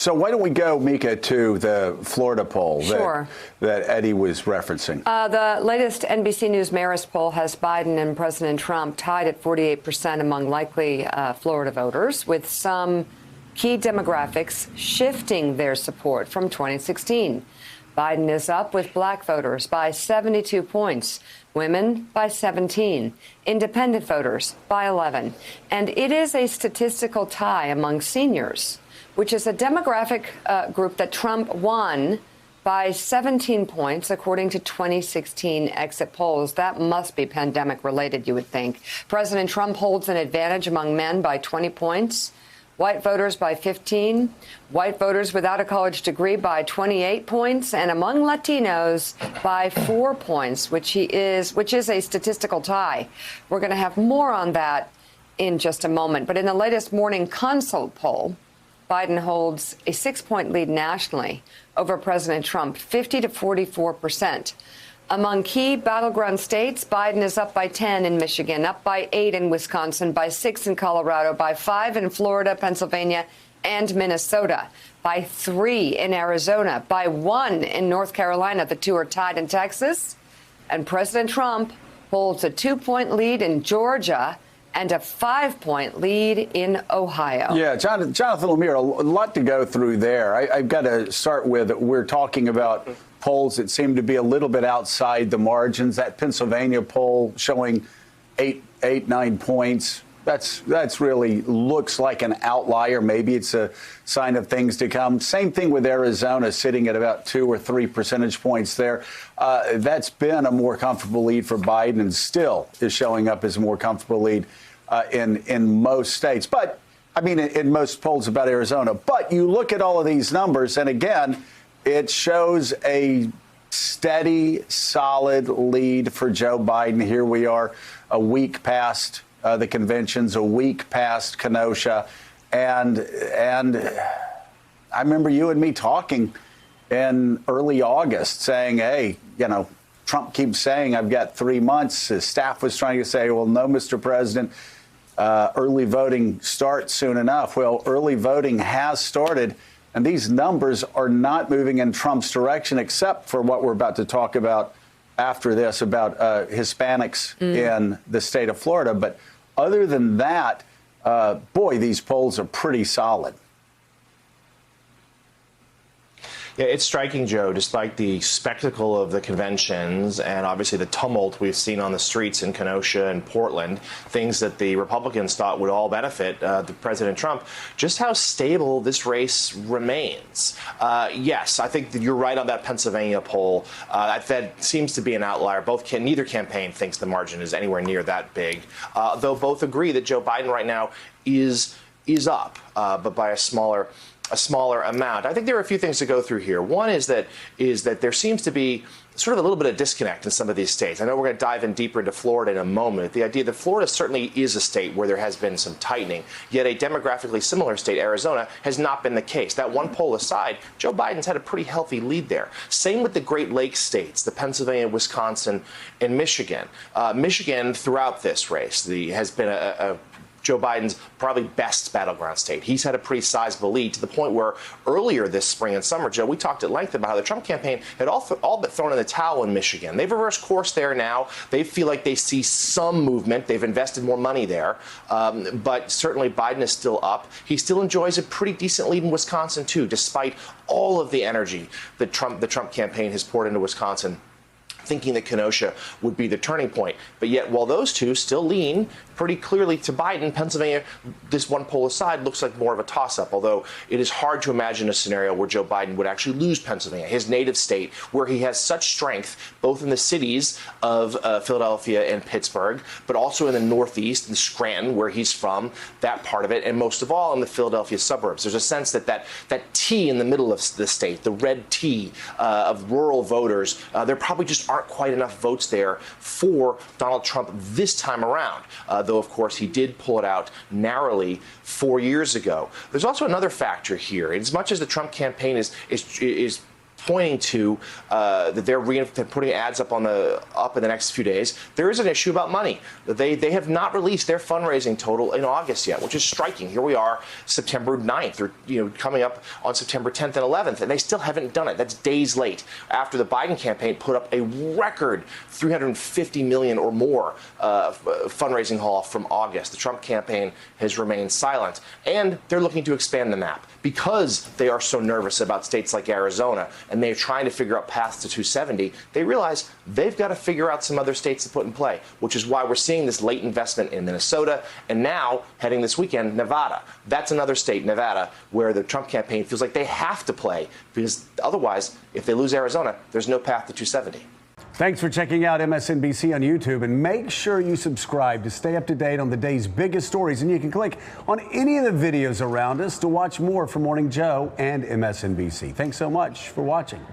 So why don't we go, Mika, to the Florida poll that Eddie was referencing? The latest NBC News Marist poll has Biden and President Trump tied at 48% among likely Florida voters, with some key demographics shifting their support from 2016. Biden is up with black voters by 72 points, women by 17, independent voters by 11. And it is a statistical tie among seniors, which is a demographic group that Trump won by 17 points, according to 2016 exit polls. That must be pandemic related, you would think. President Trump holds an advantage among men by 20 points, white voters by 15, white voters without a college degree by 28 points, and among Latinos by 4 points, which is a statistical tie. We're going to have more on that in just a moment. But in the latest Morning Consult poll, Biden holds a 6-point lead nationally over President Trump, 50 to 44%. Among key battleground states, Biden is up by 10 in Michigan, up by 8 in Wisconsin, by 6 in Colorado, by 5 in Florida, Pennsylvania, and Minnesota, by 3 in Arizona, by 1 in North Carolina. The two are tied in Texas. And President Trump holds a 2-point lead in Georgia and a 5-point lead in Ohio. Yeah, Jonathan Lemire, a lot to go through there. I've got to start with, we're talking about polls that seem to be a little bit outside the margins. That Pennsylvania poll showing 9 points. That's really looks like an outlier. Maybe it's a sign of things to come. Same thing with Arizona, sitting at about 2 or 3 percentage points there. That's been a more comfortable lead for Biden, and still is showing up as a more comfortable lead in most states. But I mean, in most polls about Arizona. But you look at all of these numbers, and again, it shows a steady, solid lead for Joe Biden. Here we are, a week past the conventions, a week past Kenosha, and I remember you and me talking in early August saying, hey, Trump keeps saying I've got 3 months. His staff was trying to say, well, no, Mr. President, early voting starts soon enough. Well, early voting has started, and these numbers are not moving in Trump's direction, except for what we're about to talk about after this about Hispanics in the state of Florida. But other than that, boy, these polls are pretty solid. Yeah, it's striking, Joe, despite the spectacle of the conventions and obviously the tumult we've seen on the streets in Kenosha and Portland, things that the Republicans thought would all benefit President Trump, just how stable this race remains. Yes, I think that you're right on that Pennsylvania poll. That seems to be an outlier. Neither campaign thinks the margin is anywhere near that big, though both agree that Joe Biden right now is up, but by a smaller amount. I think there are a few things to go through here. One is that there seems to be sort of a little bit of disconnect in some of these states. I know we're going to dive in deeper into Florida in a moment. The idea that Florida certainly is a state where there has been some tightening, yet a demographically similar state, Arizona, has not been the case. That one poll aside, Joe Biden's had a pretty healthy lead there. Same with the Great Lakes states, the Pennsylvania, Wisconsin, and Michigan. Michigan, throughout this race, has been Joe Biden's probably best battleground state. He's had a pretty sizable lead, to the point where earlier this spring and summer, Joe, we talked at length about how the Trump campaign had all but thrown in the towel in Michigan. They've reversed course there now. They feel like they see some movement. They've invested more money there. But certainly Biden is still up. He still enjoys a pretty decent lead in Wisconsin, too, despite all of the energy that the Trump campaign has poured into Wisconsin, thinking that Kenosha would be the turning point. But yet, while those two still lean pretty clearly to Biden, Pennsylvania, this one poll aside, looks like more of a toss-up, although it is hard to imagine a scenario where Joe Biden would actually lose Pennsylvania, his native state, where he has such strength, both in the cities of Philadelphia and Pittsburgh, but also in the Northeast, in Scranton, where he's from, that part of it, and most of all in the Philadelphia suburbs. There's a sense that that T in the middle of the state, the red T of rural voters, there probably just aren't quite enough votes there for Donald Trump this time around, though, of course, he did pull it out narrowly 4 years ago. There's also another factor here. As much as the Trump campaign is pointing to that they're putting ads up in the next few days. There is an issue about money. They have not released their fundraising total in August yet, which is striking. Here we are, September 9th, or coming up on September 10th and 11th, and they still haven't done it. That's days late after the Biden campaign put up a record $350 million or more fundraising haul from August. The Trump campaign has remained silent, and they're looking to expand the map because they are so nervous about states like Arizona, and they're trying to figure out paths to 270. They realize they've got to figure out some other states to put in play, which is why we're seeing this late investment in Minnesota, and now heading this weekend, Nevada. That's another state, Nevada, where the Trump campaign feels like they have to play, because otherwise, if they lose Arizona, there's no path to 270. Thanks for checking out MSNBC on YouTube, and make sure you subscribe to stay up to date on the day's biggest stories. And you can click on any of the videos around us to watch more from Morning Joe and MSNBC. Thanks so much for watching.